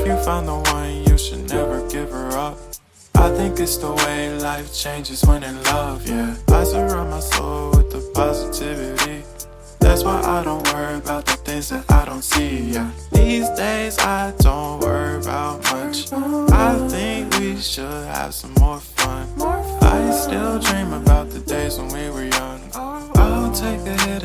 you found the one, you should never give her up. I think it's the way life changes when in love, yeah. I surround my soul with the positivity. That's why I don't worry about the things that I don't see, yeah. These days I don't worry about much. I think we should have some more fun. I still dream about the days when we were young. I'll take a hit